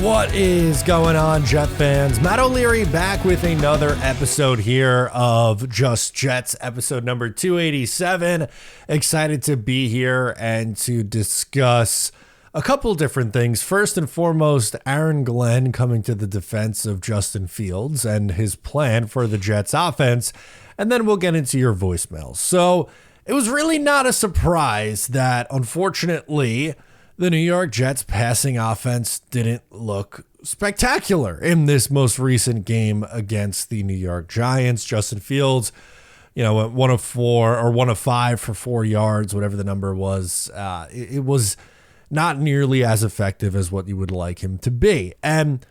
What is going on, Jet fans? Matt O'Leary back with another episode here of Just Jets, episode number 287. Excited to be here and to discuss a couple different things. First and foremost, Aaron Glenn coming to the defense of Justin Fields and his plan for the Jets offense. And then we'll get into your voicemails. So it was really not a surprise that, unfortunately, the New York Jets passing offense didn't look spectacular in this most recent game against the New York Giants. Justin Fields, went 1 of 4 or 1 of 5 for 4 yards, whatever the number was. It was not nearly as effective as what you would like him to be. And,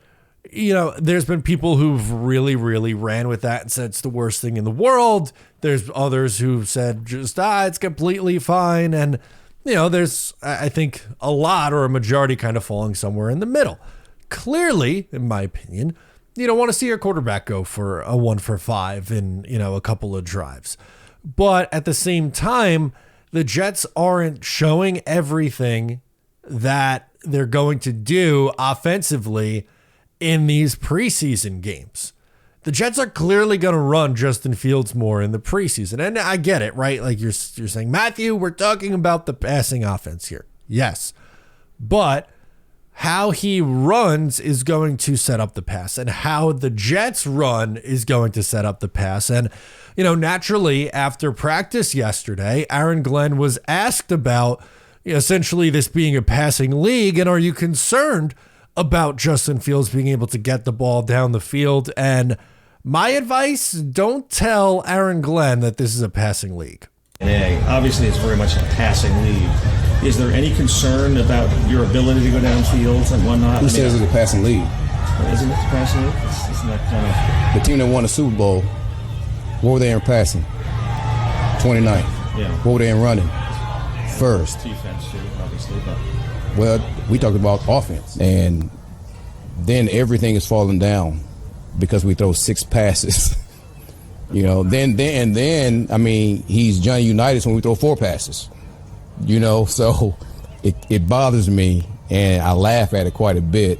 there's been people who've really ran with that and said it's the worst thing in the world. There's others who've said just, it's completely fine. And, there's, I think, a lot or a majority kind of falling somewhere in the middle. Clearly, in my opinion, you don't want to see your quarterback go for a 1 for 5 in, a couple of drives. But at the same time, the Jets aren't showing everything that they're going to do offensively in these preseason games. The Jets are clearly going to run Justin Fields more in the preseason. And I get it, right? Like you're saying, Matthew, we're talking about the passing offense here. Yes. But how he runs is going to set up the pass, and how the Jets run is going to set up the pass. And, naturally, after practice yesterday, Aaron Glenn was asked about essentially this being a passing league. And are you concerned about Justin Fields being able to get the ball down the field? And my advice, don't tell Aaron Glenn that this is a passing league. Obviously, it's very much a passing league. Is there any concern about your ability to go downfield and whatnot? Who says it's a passing league? Isn't it a passing league? Isn't that kind of... The team that won the Super Bowl, what were they in passing? 29th. Yeah. What were they in running? First. Defense, too, obviously. But... Well, we talked about offense. And then everything is falling down because we throw 6 passes. Then I mean, he's Johnny Unitas when we throw 4 passes. So it bothers me, and I laugh at it quite a bit.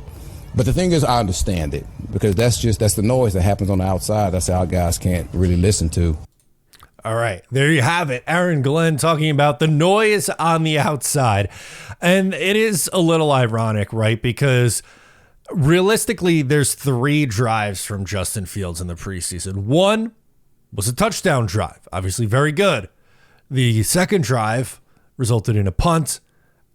But the thing is, I understand it, because that's the noise that happens on the outside. That's how guys can't really listen to. All right, there you have it. Aaron Glenn talking about the noise on the outside. And it is a little ironic, right? Because realistically, there's 3 drives from Justin Fields in the preseason. One was a touchdown drive, obviously very good. The second drive resulted in a punt,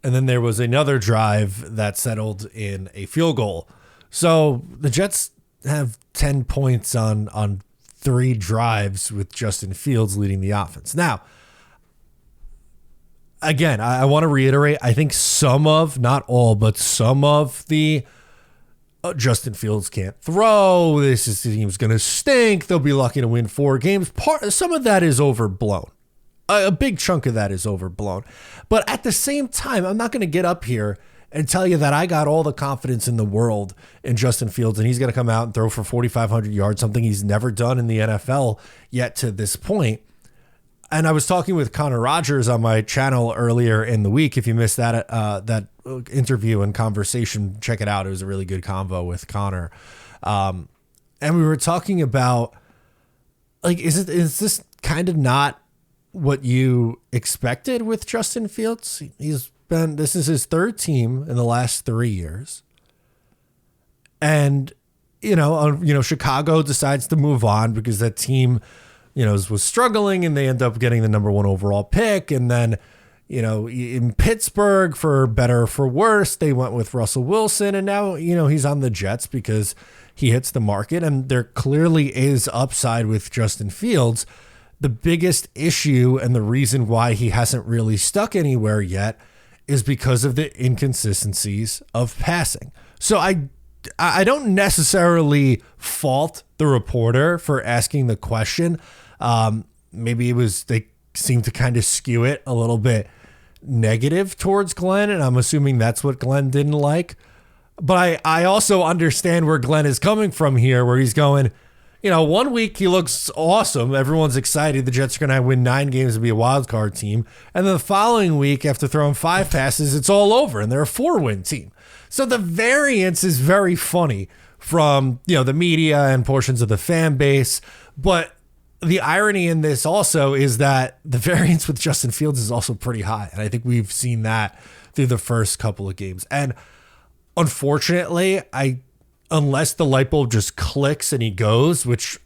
and then there was another drive that settled in a field goal. So the Jets have 10 points on 3 drives with Justin Fields leading the offense. Now, again, I want to reiterate, I think some of, not all, but some of the Justin Fields can't throw. This team's going to stink. They'll be lucky to win 4 games. Some of that is overblown. A big chunk of that is overblown. But at the same time, I'm not going to get up here and tell you that I got all the confidence in the world in Justin Fields and he's going to come out and throw for 4,500 yards, something he's never done in the NFL yet to this point. And I was talking with Connor Rogers on my channel earlier in the week. If you missed that interview and conversation, check it out. It was a really good convo with Connor. And we were talking about, like, is this kind of not what you expected with Justin Fields? This is his 3rd team in the last 3 years. And, Chicago decides to move on because that team, was struggling, and they end up getting the number 1 overall pick. And then, in Pittsburgh, for better or for worse, they went with Russell Wilson. And now, he's on the Jets because he hits the market. And there clearly is upside with Justin Fields. The biggest issue and the reason why he hasn't really stuck anywhere yet is because of the inconsistencies of passing. So I don't necessarily fault the reporter for asking the question. Maybe they seem to kind of skew it a little bit negative towards Glenn, and I'm assuming that's what Glenn didn't like. But I also understand where Glenn is coming from here, where he's going, 1 week he looks awesome. Everyone's excited. The Jets are going to win 9 games and be a wild card team. And then the following week, after throwing 5 passes, it's all over and they're a 4-win team. So the variance is very funny from, the media and portions of the fan base. But the irony in this also is that the variance with Justin Fields is also pretty high. And I think we've seen that through the first couple of games. And unfortunately, unless the light bulb just clicks and he goes, which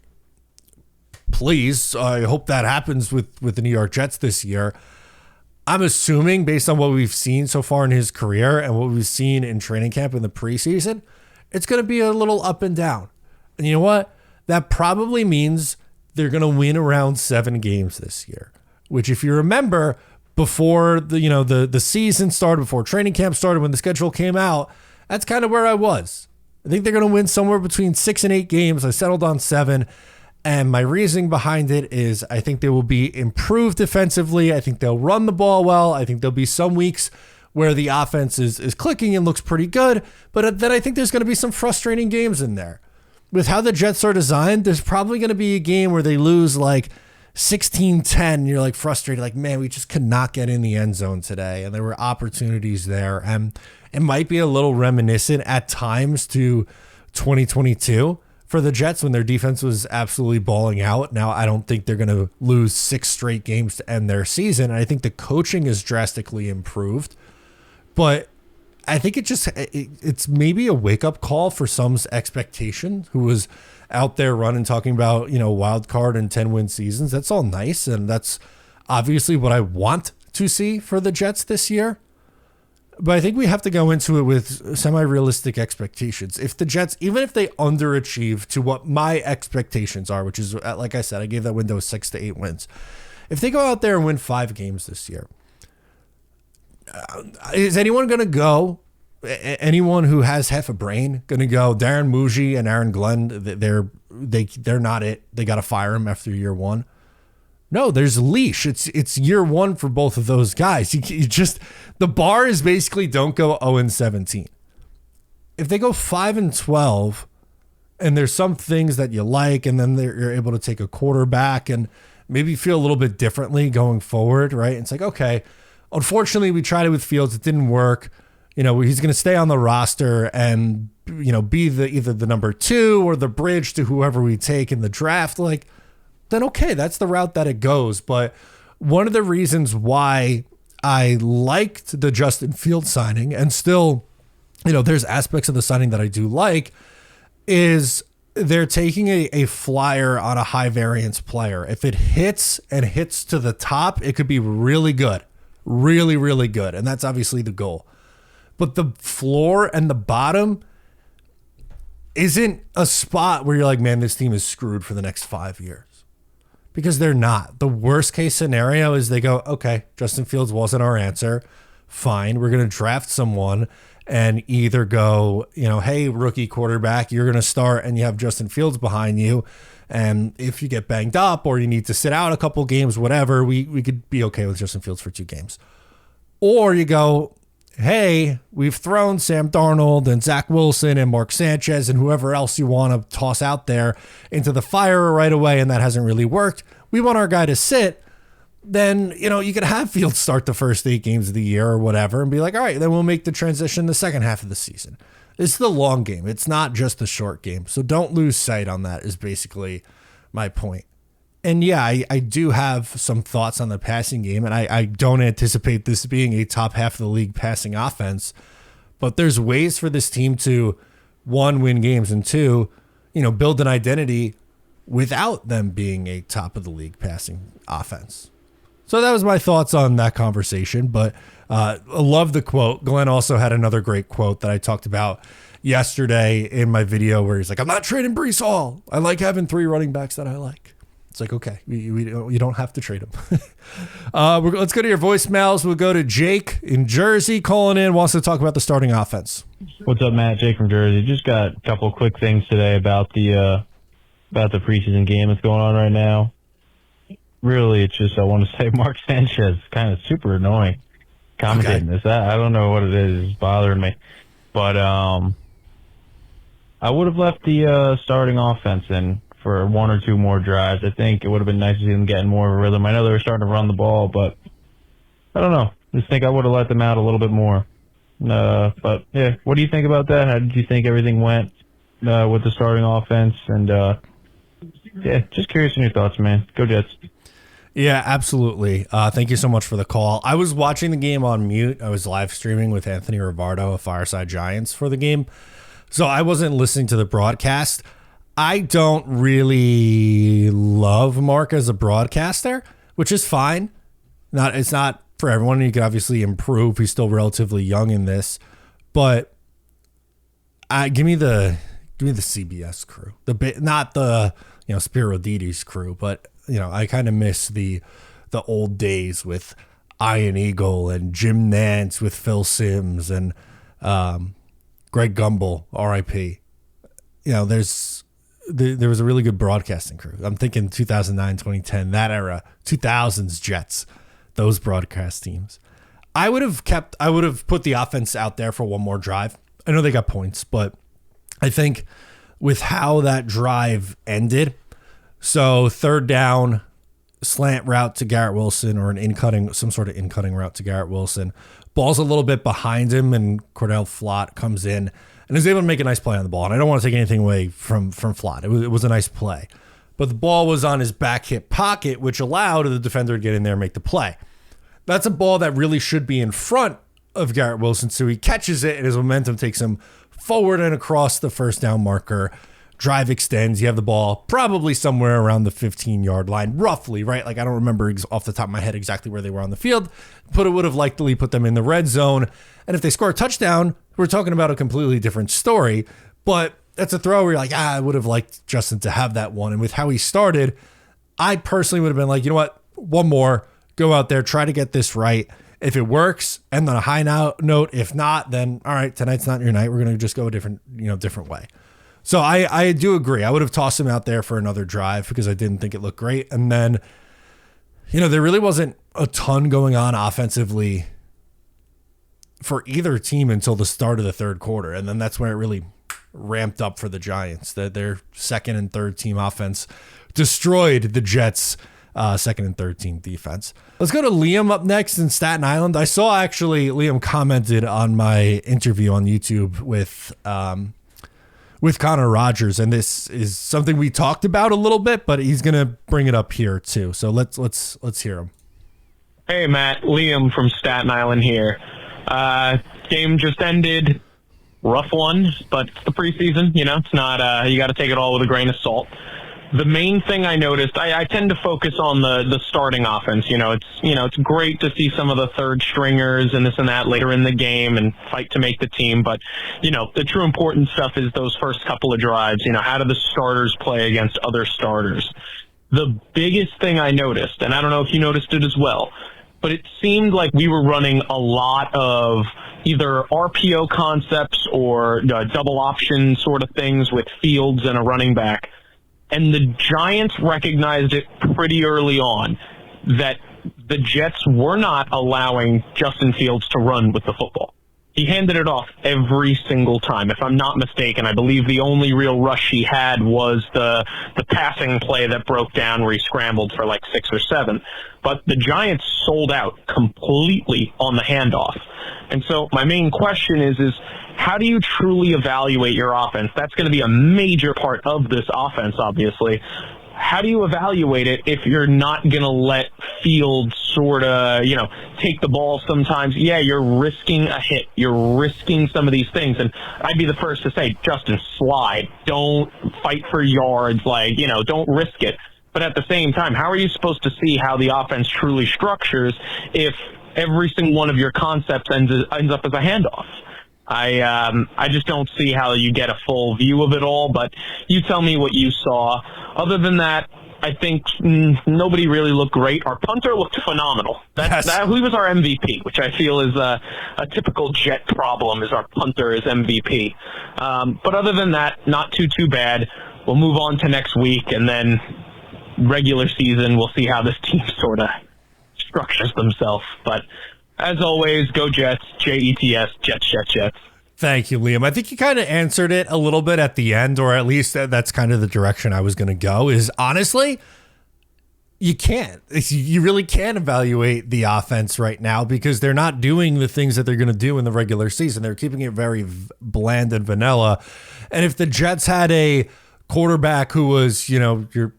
please, I hope that happens with the New York Jets this year. I'm assuming based on what we've seen so far in his career and what we've seen in training camp in the preseason, it's going to be a little up and down. And you know what? That probably means they're going to win around 7 games this year, which if you remember before the season started, before training camp started, when the schedule came out, that's kind of where I was. I think they're going to win somewhere between 6 and 8 games. I settled on 7. And my reasoning behind it is I think they will be improved defensively. I think they'll run the ball well. I think there'll be some weeks where the offense is clicking and looks pretty good. But then I think there's going to be some frustrating games in there. With how the Jets are designed, there's probably going to be a game where they lose like 16-10. You're like frustrated, like, man, we just could not get in the end zone today. And there were opportunities there. And it might be a little reminiscent at times to 2022. For the Jets when their defense was absolutely balling out. Now, I don't think they're going to lose 6 straight games to end their season. I think the coaching is drastically improved. But I think it's maybe a wake-up call for some's expectation who was out there running, talking about, wild card and 10-win seasons. That's all nice, and that's obviously what I want to see for the Jets this year. But I think we have to go into it with semi-realistic expectations. If the Jets, even if they underachieve to what my expectations are, which is, like I said, I gave that window 6 to 8 wins. If they go out there and win 5 games this year, is anyone going to go, anyone who has half a brain, going to go, Darren Muji and Aaron Glenn, they're not it. They got to fire him after year 1. No, there's a leash. It's year 1 for both of those guys. You just, the bar is basically don't go 0-17. If they go 5-12 and there's some things that you like, and then you're able to take a quarterback and maybe feel a little bit differently going forward, right? It's like, okay, unfortunately we tried it with Fields. It didn't work. He's going to stay on the roster and, be either the number 2 or the bridge to whoever we take in the draft. Like, then okay, that's the route that it goes. But one of the reasons why I liked the Justin Fields signing, and still, there's aspects of the signing that I do like, is they're taking a flyer on a high variance player. If it hits to the top, it could be really good, really, really good. And that's obviously the goal. But the floor and the bottom isn't a spot where you're like, man, this team is screwed for the next 5 years. Because they're not. The worst case scenario is they go, okay, Justin Fields wasn't our answer. Fine. We're going to draft someone and either go, hey, rookie quarterback, you're going to start and you have Justin Fields behind you. And if you get banged up or you need to sit out a couple games, whatever, we could be okay with Justin Fields for 2 games. Or you go, hey, we've thrown Sam Darnold and Zach Wilson and Mark Sanchez and whoever else you want to toss out there into the fire right away, and that hasn't really worked. We want our guy to sit. Then, you could have Fields start the first 8 games of the year or whatever and be like, all right, then we'll make the transition the second half of the season. It's the long game. It's not just the short game. So don't lose sight on that is basically my point. And yeah, I do have some thoughts on the passing game, and I don't anticipate this being a top half of the league passing offense. But there's ways for this team to, 1, win games, and 2, build an identity without them being a top of the league passing offense. So that was my thoughts on that conversation. But I love the quote. Glenn also had another great quote that I talked about yesterday in my video where he's like, I'm not trading Breece Hall. I like having 3 running backs that I like. It's like, okay, you don't have to trade him. Let's go to your voicemails. We'll go to Jake in Jersey calling in, wants to talk about the starting offense. What's up, Matt? Jake from Jersey. Just got a couple quick things today about the preseason game that's going on right now. Really, it's just I want to say Mark Sanchez is kind of super annoying commentating this. I don't know what it is. It's bothering me. But I would have left the starting offense in for 1 or 2 more drives. I think it would have been nice to see them getting more of a rhythm. I know they were starting to run the ball, but I don't know. I just think I would have let them out a little bit more. But yeah, what do you think about that? How did you think everything went with the starting offense? And yeah, just curious on your thoughts, man. Go Jets. Yeah, absolutely. Thank you so much for the call. I was watching the game on mute. I was live streaming with Anthony Rivardo of Fireside Giants for the game. So I wasn't listening to the broadcast. I don't really love Mark as a broadcaster, which is fine. It's not for everyone. He could obviously improve. He's still relatively young in this. But give me the CBS crew. Not the Spiro Didi's crew, but I kind of miss the old days with Ian Eagle and Jim Nantz with Phil Simms and Greg Gumbel, R.I.P. There was a really good broadcasting crew. I'm thinking 2009, 2010, that era, 2000s Jets, those broadcast teams. I would have put the offense out there for one more drive. I know they got points, but I think with how that drive ended, so third down, slant route to Garrett Wilson or some sort of in-cutting route to Garrett Wilson. Ball's a little bit behind him, and Cordell Flott comes in and is able to make a nice play on the ball. And I don't want to take anything away from Flott. It was a nice play. But the ball was on his back hip pocket, which allowed the defender to get in there and make the play. That's a ball that really should be in front of Garrett Wilson, so he catches it, and his momentum takes him forward and across the first down marker. Drive extends. You have the ball probably somewhere around the 15-yard line, roughly, right? Like, I don't remember off the top of my head exactly where they were on the field, but it would have likely put them in the red zone. And if they score a touchdown, we're talking about a completely different story. But that's a throw where you're like, I would have liked Justin to have that one. And with how he started, I personally would have been like, you know what? One more. Go out there, try to get this right. If it works, end on a high note. If not, then all right, tonight's not your night. We're going to just go a different way. So I do agree. I would have tossed him out there for another drive because I didn't think it looked great. And then, there really wasn't a ton going on offensively for either team until the start of the third quarter. And then that's where it really ramped up for the Giants. Their second and third team offense destroyed the Jets' second and third team defense. Let's go to Liam up next in Staten Island. I saw actually Liam commented on my interview on YouTube with Connor Rogers, and this is something we talked about a little bit, but he's going to bring it up here too. So let's hear him. Hey, Matt. Liam from Staten Island here. Game just ended. Rough one, but it's the preseason. It's not, you got to take it all with a grain of salt. The main thing I noticed, I tend to focus on the starting offense. It's great to see some of the third stringers and this and that later in the game and fight to make the team. But, the true important stuff is those first couple of drives. How do the starters play against other starters? The biggest thing I noticed, and I don't know if you noticed it as well, but it seemed like we were running a lot of either RPO concepts or double option sort of things with Fields and a running back. And the Giants recognized it pretty early on that the Jets were not allowing Justin Fields to run with the football. He handed it off every single time. If I'm not mistaken, I believe the only real rush he had was the passing play that broke down where he scrambled for like 6 or 7. But the Giants sold out completely on the handoff. And so my main question is how do you truly evaluate your offense? That's going to be a major part of this offense, obviously. How do you evaluate it if you're not going to let Fields sort of, take the ball sometimes? Yeah, you're risking a hit. You're risking some of these things. And I'd be the first to say, Justin, slide. Don't fight for yards. Don't risk it. But at the same time, how are you supposed to see how the offense truly structures if every single one of your concepts ends up as a handoff? I just don't see how you get a full view of it all, but you tell me what you saw. Other than that, I think nobody really looked great. Our punter looked phenomenal. He was our MVP, which I feel is a typical Jet problem, is our punter is MVP. But other than that, not too bad. We'll move on to next week, and then regular season, we'll see how this team sort of structures themselves. But as always, go Jets, Jets, Jets. Thank you, Liam. I think you kind of answered it a little bit at the end, or at least that's kind of the direction I was going to go, is honestly, you can't. You really can't evaluate the offense right now because they're not doing the things that they're going to do in the regular season. They're keeping it very bland and vanilla. And if the Jets had a quarterback who was, a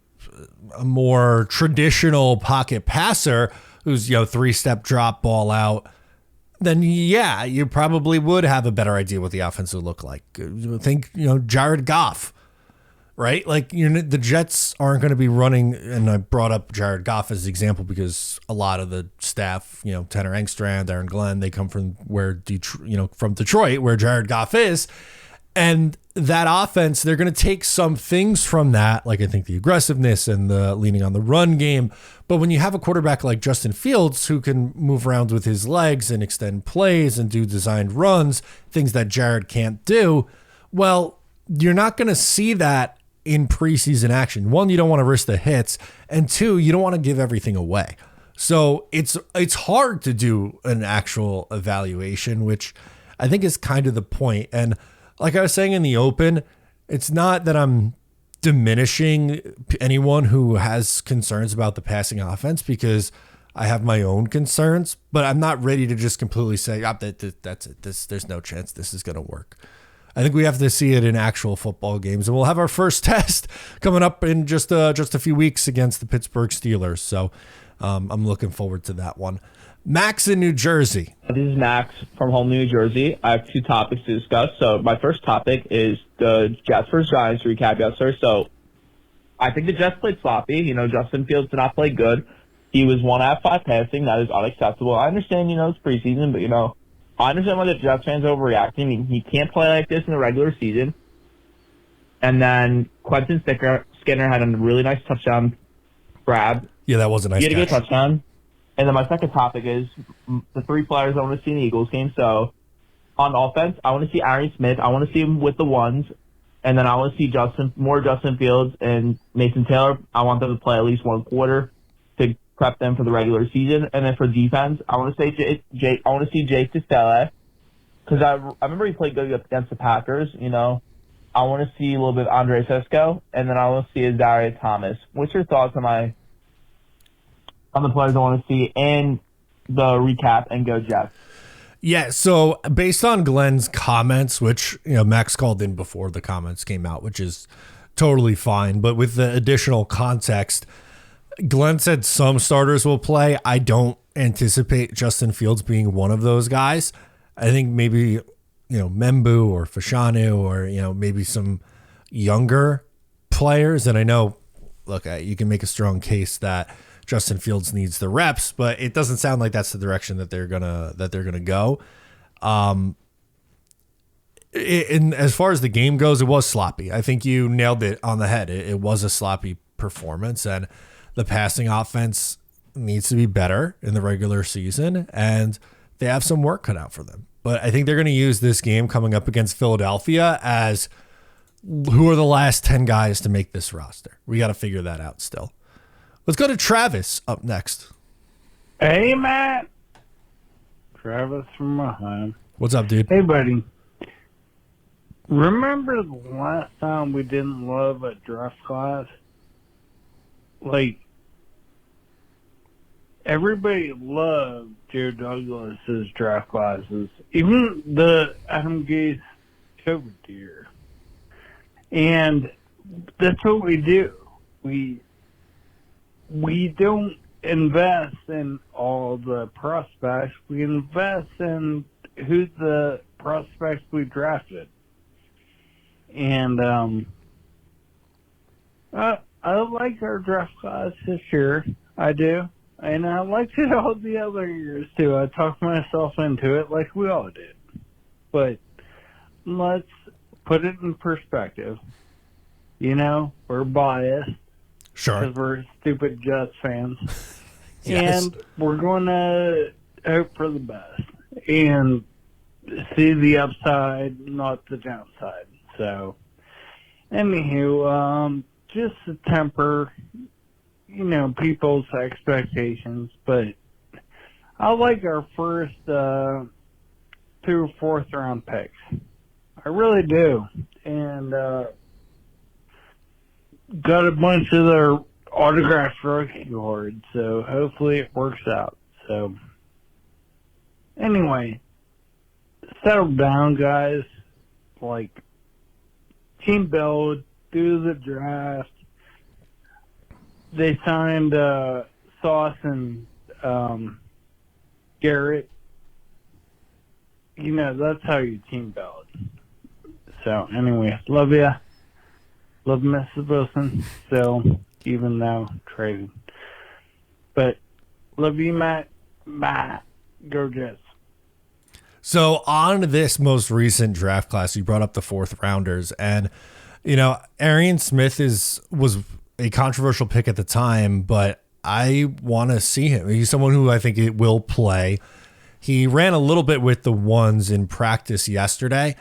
more traditional pocket passer who's, 3-step drop ball out, then yeah, you probably would have a better idea what the offense would look like. Think, Jared Goff. Right? Like the Jets aren't going to be running, and I brought up Jared Goff as an example because a lot of the staff, Tanner Engstrand, Aaron Glenn, they come from from Detroit, where Jared Goff is. And that offense, they're going to take some things from that, like I think the aggressiveness and the leaning on the run game. But when you have a quarterback like Justin Fields who can move around with his legs and extend plays and do designed runs, things that Jared can't do, well, you're not going to see that in preseason action. One, you don't want to risk the hits, and two, you don't want to give everything away. So it's hard to do an actual evaluation, which I think is kind of the point. And like I was saying in the open, it's not that I'm diminishing anyone who has concerns about the passing offense, because I have my own concerns, but I'm not ready to just completely say, that's it. There's no chance this is going to work. I think we have to see it in actual football games, and we'll have our first test coming up in just a few weeks against the Pittsburgh Steelers. So I'm looking forward to that one. Max in New Jersey. This is Max from home New Jersey. I have two topics to discuss. So my first topic is the Jets vs. Giants recap yesterday. So I think the Jets played sloppy. Justin Fields did not play good. He was 1 out of 5 passing. That is unacceptable. I understand, it's preseason, but, I understand why the Jets fans are overreacting. He can't play like this in the regular season. And then Quentin Skinner had a really nice touchdown grab. Yeah, that was a nice catch. He had a good touchdown. And then my second topic is the 3 players I want to see in the Eagles game. So on offense, I want to see Arian Smith. I want to see him with the ones. And then I want to see more Justin Fields and Mason Taylor. I want them to play at least one quarter to prep them for the regular season. And then for defense, I want to say I want to see Jay Stella, because I remember he played good against the Packers. I want to see a little bit of Andre Sesco, and then I want to see Darius Thomas. What's your thoughts on the players I want to see in the recap and go Jets? Yeah, so based on Glenn's comments, which Max called in before the comments came out, which is totally fine, but with the additional context, Glenn said some starters will play. I don't anticipate Justin Fields being one of those guys. I think maybe, Membu or Fashanu or, maybe some younger players. And I know, look, you can make a strong case that Justin Fields needs the reps, but it doesn't sound like that's the direction that they're gonna go. And as far as the game goes, it was sloppy. I think you nailed it on the head. It was a sloppy performance, and the passing offense needs to be better in the regular season, and they have some work cut out for them. But I think they're going to use this game coming up against Philadelphia as who are the last 10 guys to make this roster. We got to figure that out still. Let's go to Travis up next. Hey, Matt. Travis from Ohio. What's up, dude? Hey, buddy. Remember the last time we didn't love a draft class? Everybody loved Joe Douglas's draft classes, even the Adam Gase COVID year. And that's what we do. We don't invest in all the prospects. We invest in who's the prospects we drafted. And I like our draft class this year. I do. And I liked it all the other years, too. I talked myself into it like we all did. But let's put it in perspective. We're biased. Sure. Because we're stupid Jets fans. Yes. And we're going to hope for the best. And see the upside, not the downside. So, anywho, just to temper people's expectations, but I like our first 2 or 4th round picks. I really do. And got a bunch of their autographed rookie card, so hopefully it works out. So, anyway, settle down, guys. Like, team build, do the draft. They signed Sauce and Garrett. You know, that's how you team build. So, anyway, love ya. Love Mrs. Wilson still, even though traded. But love you, Matt. Bye. Go Jets. So on this most recent draft class, you brought up the 4th rounders, and Arian Smith was a controversial pick at the time, but I want to see him. He's someone who I think it will play. He ran a little bit with the ones in practice yesterday,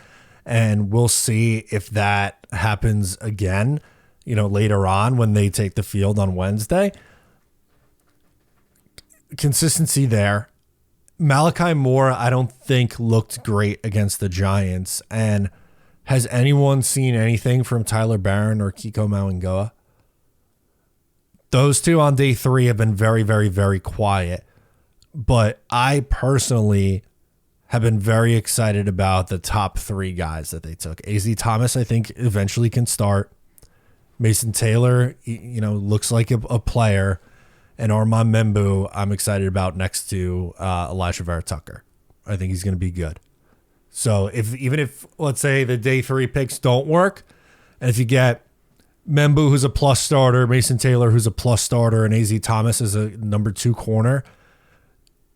and we'll see if that happens again, later on when they take the field on Wednesday. Consistency there. Malachi Moore, I don't think looked great against the Giants. And has anyone seen anything from Tyler Barron or Kiko Mauangoa? Those two on day 3 have been very, very, very quiet. But I personally have been very excited about the top 3 guys that they took. AZ Thomas, I think, eventually can start. Mason Taylor, looks like a player. And Armand Membu, I'm excited about next to Elijah Vera Tucker. I think he's going to be good. So even if, let's say, the day 3 picks don't work, and if you get Membu, who's a plus starter, Mason Taylor, who's a plus starter, and AZ Thomas is a number 2 corner,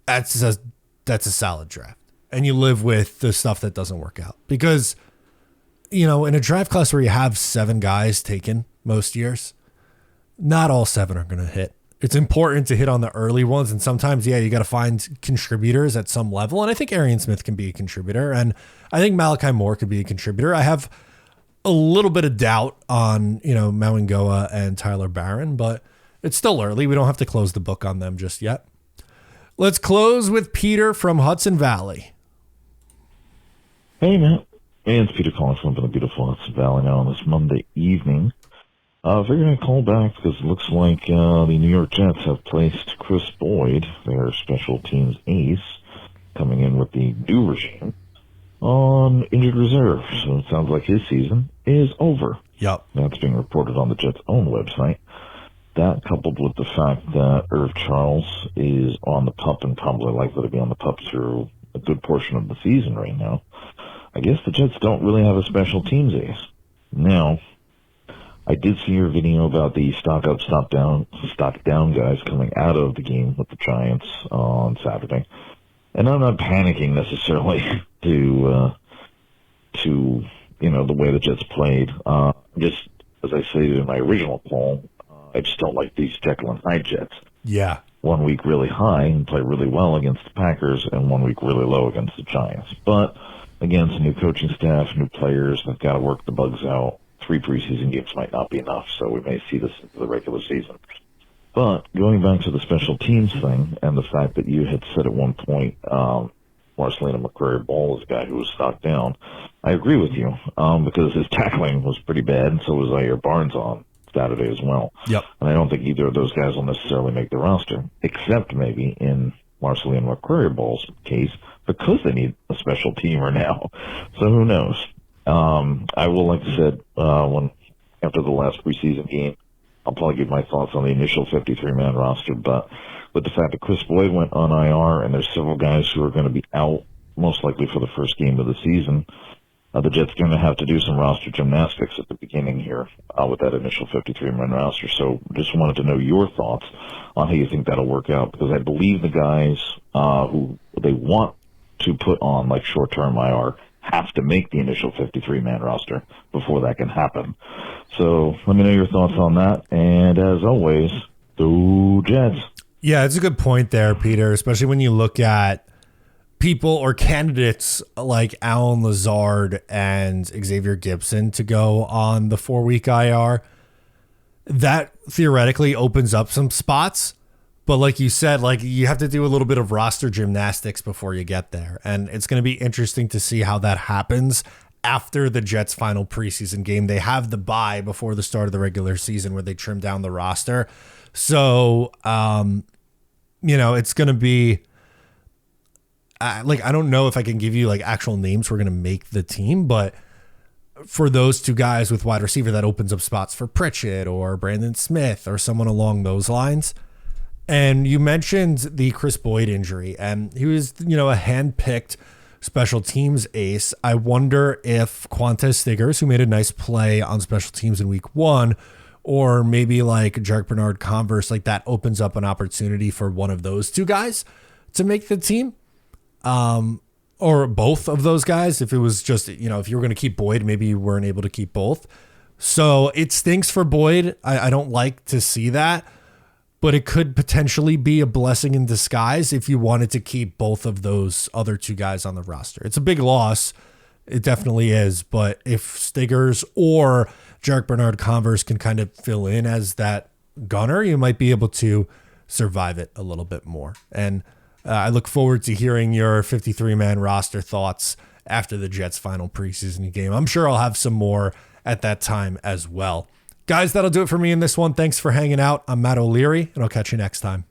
that's a solid draft. And you live with the stuff that doesn't work out. Because, in a draft class where you have 7 guys taken most years, not all 7 are going to hit. It's important to hit on the early ones, and sometimes, you got to find contributors at some level, and I think Arian Smith can be a contributor, and I think Malachi Moore could be a contributor. I have a little bit of doubt on, Mauangoa and Tyler Barron, but it's still early. We don't have to close the book on them just yet. Let's close with Peter from Hudson Valley. Hey, Matt. Hey, it's Peter calling from the beautiful Hudson Valley now on this Monday evening. Figured I'd call back because it looks like the New York Jets have placed Chris Boyd, their special teams ace, coming in with the new regime, on injured reserve. So it sounds like his season is over. Yep. That's being reported on the Jets' own website. That, coupled with the fact that Irv Charles is on the PUP and probably likely to be on the PUP through a good portion of the season right now, I guess the Jets don't really have a special teams ace. Now, I did see your video about the stock up, stock down guys coming out of the game with the Giants on Saturday. And I'm not panicking necessarily to the way the Jets played. Just as I stated in my original poll, I just don't like these Jekyll and Hyde Jets. Yeah. 1 week really high and play really well against the Packers, and 1 week really low against the Giants. But again, it's a new coaching staff, new players. They've got to work the bugs out. 3 preseason games might not be enough, so we may see this into the regular season. But going back to the special teams thing and the fact that you had said at one point Marcelino McCrary-Ball is a guy who was stocked down, I agree with you because his tackling was pretty bad, and so was Zaire Barnes on Saturday as well. Yep. And I don't think either of those guys will necessarily make the roster, except maybe in Marcelino McCrary-Ball's case, because they need a special teamer now. So who knows? I will, like I said, after the last preseason game, I'll probably give my thoughts on the initial 53-man roster. But with the fact that Chris Boyd went on IR and there's several guys who are going to be out, most likely for the first game of the season, the Jets are going to have to do some roster gymnastics at the beginning here with that initial 53-man roster. So just wanted to know your thoughts on how you think that'll work out, because I believe the guys who they want to put on like short-term IR have to make the initial 53-man roster before that can happen. So let me know your thoughts on that. And as always, go Jets. Yeah, it's a good point there, Peter, especially when you look at people or candidates like Alan Lazard and Xavier Gibson to go on the 4-week IR. That theoretically opens up some spots. But like you said, like you have to do a little bit of roster gymnastics before you get there. And it's going to be interesting to see how that happens after the Jets' final preseason game. They have the bye before the start of the regular season where they trim down the roster. So, it's going to be I don't know if I can give you like actual names who are going to make the team, but for those two guys with wide receiver, that opens up spots for Pritchett or Brandon Smith or someone along those lines. And you mentioned the Chris Boyd injury, and he was, a hand-picked special teams ace. I wonder if Quantez Stiggers, who made a nice play on special teams in week 1, or maybe like Jarek Bernard-Converse, like that opens up an opportunity for one of those two guys to make the team. Or both of those guys. If it was just, if you were going to keep Boyd, maybe you weren't able to keep both. So it stinks for Boyd. I don't like to see that, but it could potentially be a blessing in disguise if you wanted to keep both of those other two guys on the roster. It's a big loss. It definitely is. But if Stiggers or Jarek Bernard-Converse can kind of fill in as that gunner, you might be able to survive it a little bit more. And I look forward to hearing your 53-man roster thoughts after the Jets' final preseason game. I'm sure I'll have some more at that time as well. Guys, that'll do it for me in this one. Thanks for hanging out. I'm Matt O'Leary, and I'll catch you next time.